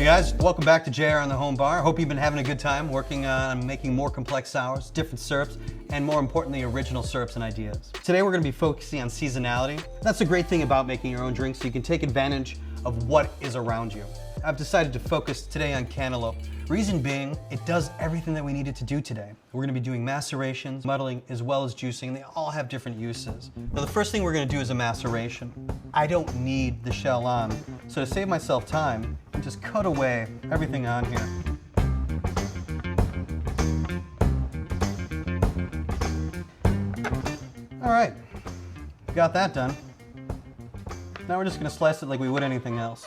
Hey guys, welcome back to JR on the Home Bar. Hope you've been having a good time working on making more complex sours, different syrups, and more importantly, original syrups and ideas. Today we're going to be focusing on seasonality. That's the great thing about making your own drinks, so you can take advantage of what is around you. I've decided to focus today on cantaloupe. Reason being, it does everything that we needed to do today. We're going to be doing macerations, muddling, as well as juicing, and they all have different uses. Now the first thing we're going to do is a maceration. I don't need the shell on, so to save myself time, I just cut away everything on here. All right, got that done. Now we're just going to slice it like we would anything else.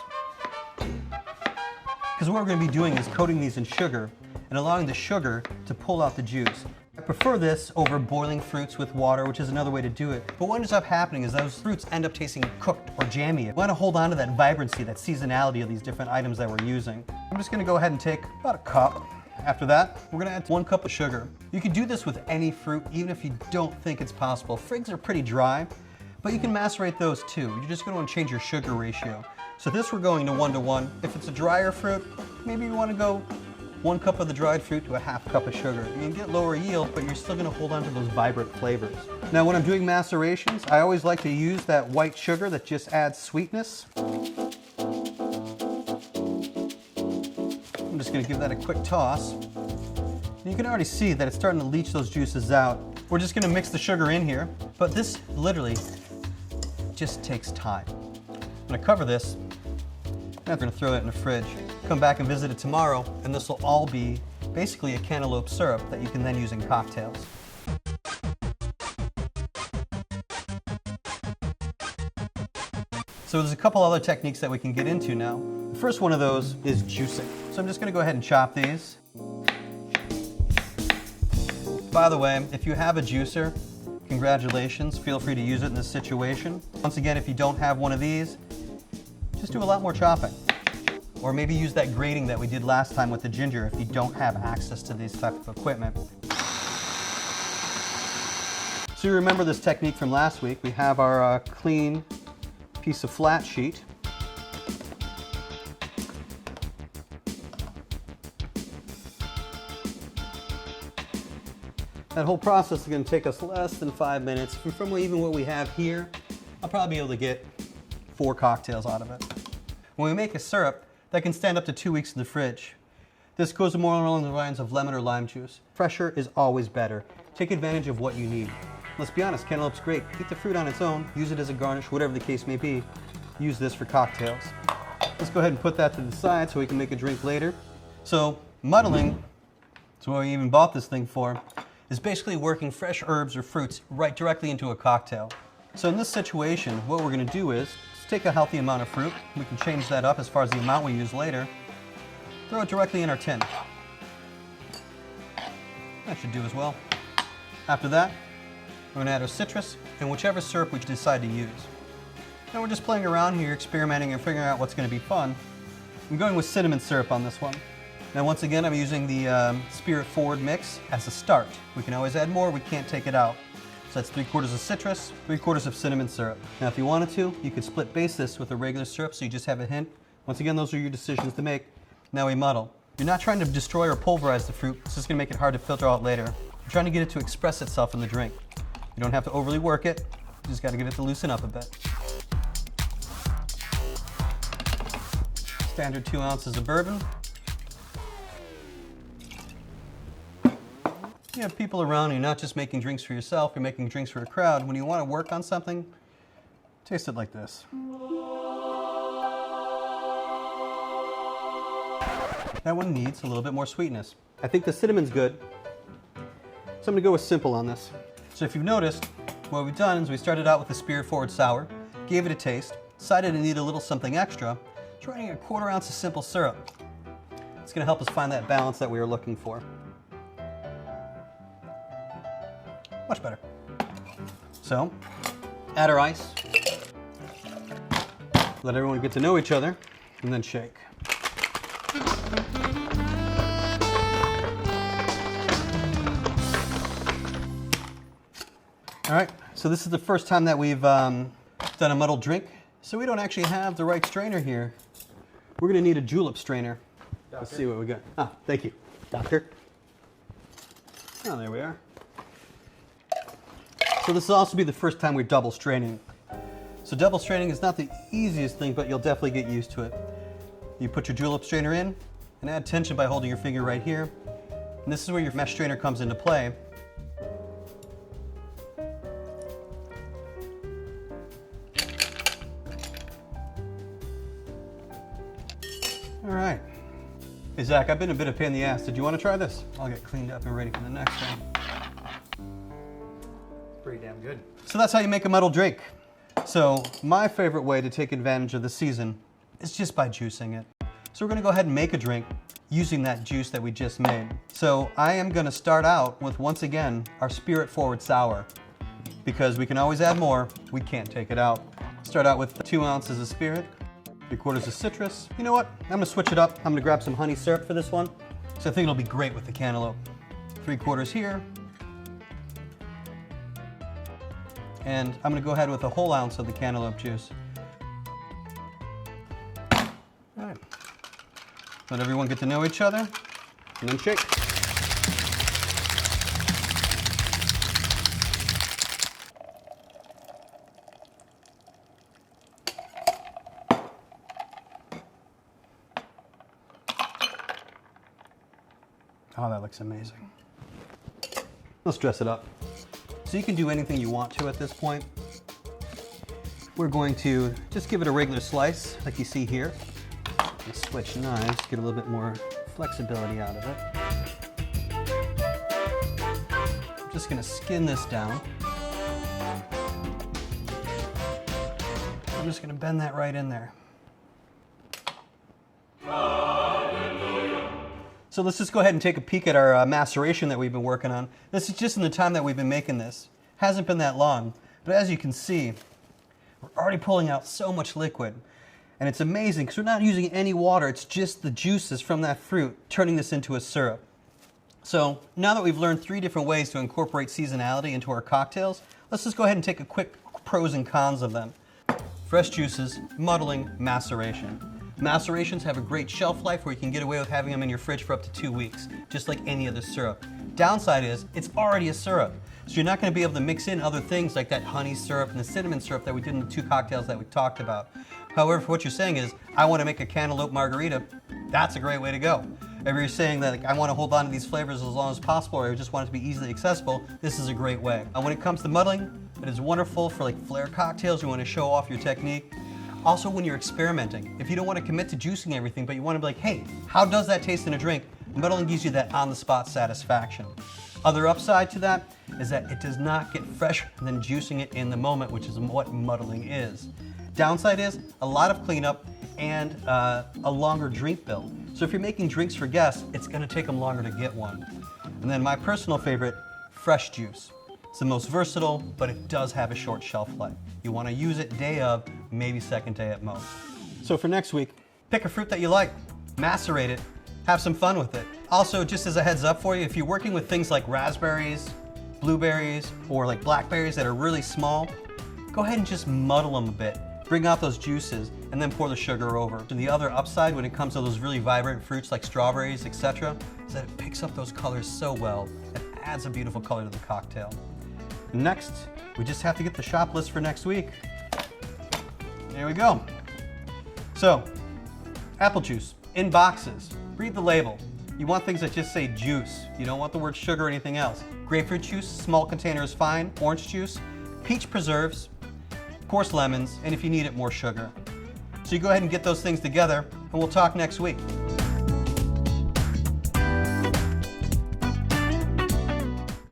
Because what we're going to be doing is coating these in sugar and allowing the sugar to pull out the juice. I prefer this over boiling fruits with water, which is another way to do it. But what ends up happening is those fruits end up tasting cooked or jammy. We want to hold on to that vibrancy, that seasonality of these different items that we're using. I'm just going to go ahead and take about a cup. After that, we're going to add 1 cup of sugar. You can do this with any fruit, even if you don't think it's possible. Figs are pretty dry, but you can macerate those too. You're just going to want to change your sugar ratio. So this we're going to 1:1. If it's a drier fruit, maybe you want to go 1 cup of the dried fruit to a ½ cup of sugar. You can get lower yield, but you're still going to hold on to those vibrant flavors. Now when I'm doing macerations, I always like to use that white sugar that just adds sweetness. I'm just going to give that a quick toss. And you can already see that it's starting to leach those juices out. We're just going to mix the sugar in here, but this literally just takes time. I'm going to cover this. I'm going to throw it in the fridge. Come back and visit it tomorrow, and this will all be basically a cantaloupe syrup that you can then use in cocktails. So there's a couple other techniques that we can get into now. The first one of those is juicing. So I'm just going to go ahead and chop these. By the way, if you have a juicer, congratulations, feel free to use it in this situation. Once again, if you don't have one of these, just do a lot more chopping. Or maybe use that grating that we did last time with the ginger if you don't have access to this type of equipment. So you remember this technique from last week. We have our clean piece of flat sheet. That whole process is going to take us less than 5 minutes. From even what we have here, I'll probably be able to get 4 cocktails out of it. When we make a syrup, that can stand up to 2 weeks in the fridge. This goes more along the lines of lemon or lime juice. Fresher is always better. Take advantage of what you need. Let's be honest, cantaloupe's great. Eat the fruit on its own, use it as a garnish, whatever the case may be. Use this for cocktails. Let's go ahead and put that to the side so we can make a drink later. So, muddling, that's what we even bought this thing for, is basically working fresh herbs or fruits right directly into a cocktail. So in this situation, what we're going to do is take a healthy amount of fruit. We can change that up as far as the amount we use later. Throw it directly in our tin. That should do as well. After that, we're going to add our citrus and whichever syrup we decide to use. Now we're just playing around here, experimenting and figuring out what's going to be fun. I'm going with cinnamon syrup on this one. Now once again, I'm using the Spirit Forward mix as a start. We can always add more, we can't take it out. So that's 3/4 of citrus, 3/4 of cinnamon syrup. Now if you wanted to, you could split base this with a regular syrup so you just have a hint. Once again, those are your decisions to make. Now we muddle. You're not trying to destroy or pulverize the fruit, it's just going to make it hard to filter out later. You're trying to get it to express itself in the drink. You don't have to overly work it, you just got to get it to loosen up a bit. Standard 2 ounces of bourbon. You have people around, you're not just making drinks for yourself, you're making drinks for a crowd. When you want to work on something, taste it like this. That one needs a little bit more sweetness. I think the cinnamon's good, so I'm going to go with simple on this. So if you've noticed, what we've done is we started out with the Spirit Forward Sour, gave it a taste, decided it needed a little something extra, trying a 1/4 ounce of simple syrup. It's going to help us find that balance that we were looking for. Much better. So, add our ice, let everyone get to know each other, and then shake. All right, so this is the first time that we've done a muddled drink, so we don't actually have the right strainer here. We're gonna need a julep strainer. Let's see what we got. Ah, thank you, doctor. Oh, there we are. So this will also be the first time we're double straining. So double straining is not the easiest thing, but you'll definitely get used to it. You put your julep strainer in and add tension by holding your finger right here. And this is where your mesh strainer comes into play. All right. Hey Zach, I've been a bit of a pain in the ass. Did you want to try this? I'll get cleaned up and ready for the next one. Pretty damn good. So that's how you make a muddled drink. So my favorite way to take advantage of the season is just by juicing it. So we're gonna go ahead and make a drink using that juice that we just made. So I am gonna start out with, once again, our Spirit Forward Sour. Because we can always add more, we can't take it out. Start out with 2 ounces of spirit, 3/4 of citrus. You know what? I'm gonna switch it up. I'm gonna grab some honey syrup for this one. So I think it'll be great with the cantaloupe. 3/4 here. And I'm gonna go ahead with a whole ounce of the cantaloupe juice. All right. Let everyone get to know each other, and then shake. Oh, that looks amazing. Let's dress it up. So you can do anything you want to at this point. We're going to just give it a regular slice, like you see here. Let's switch knives, get a little bit more flexibility out of it. I'm just gonna skin this down. I'm just gonna bend that right in there. So let's just go ahead and take a peek at our maceration that we've been working on. This is just in the time that we've been making this. Hasn't been that long, but as you can see, we're already pulling out so much liquid. And it's amazing because we're not using any water, it's just the juices from that fruit turning this into a syrup. So now that we've learned 3 different ways to incorporate seasonality into our cocktails, let's just go ahead and take a quick pros and cons of them. Fresh juices, muddling, maceration. Macerations have a great shelf life where you can get away with having them in your fridge for up to 2 weeks, just like any other syrup. Downside is, it's already a syrup. So you're not gonna be able to mix in other things like that honey syrup and the cinnamon syrup that we did in the 2 cocktails that we talked about. However, if what you're saying is, I wanna make a cantaloupe margarita, that's a great way to go. If you're saying that, like, I wanna hold on to these flavors as long as possible, or I just want it to be easily accessible, this is a great way. When it comes to muddling, it is wonderful for like flair cocktails, you wanna show off your technique. Also, when you're experimenting, if you don't want to commit to juicing everything, but you want to be like, hey, how does that taste in a drink? Muddling gives you that on-the-spot satisfaction. Other upside to that is that it does not get fresher than juicing it in the moment, which is what muddling is. Downside is a lot of cleanup and a longer drink bill. So if you're making drinks for guests, it's going to take them longer to get one. And then my personal favorite, fresh juice. It's the most versatile, but it does have a short shelf life. You want to use it day of, maybe second day at most. So for next week, pick a fruit that you like, macerate it, have some fun with it. Also, just as a heads up for you, if you're working with things like raspberries, blueberries, or like blackberries that are really small, go ahead and just muddle them a bit. Bring out those juices and then pour the sugar over. And the other upside when it comes to those really vibrant fruits like strawberries, etc., is that it picks up those colors so well. It adds a beautiful color to the cocktail. Next, we just have to get the shop list for next week. There we go. So, apple juice in boxes. Read the label. You want things that just say juice. You don't want the word sugar or anything else. Grapefruit juice, small container is fine. Orange juice, peach preserves, of course lemons, and if you need it, more sugar. So you go ahead and get those things together, and we'll talk next week.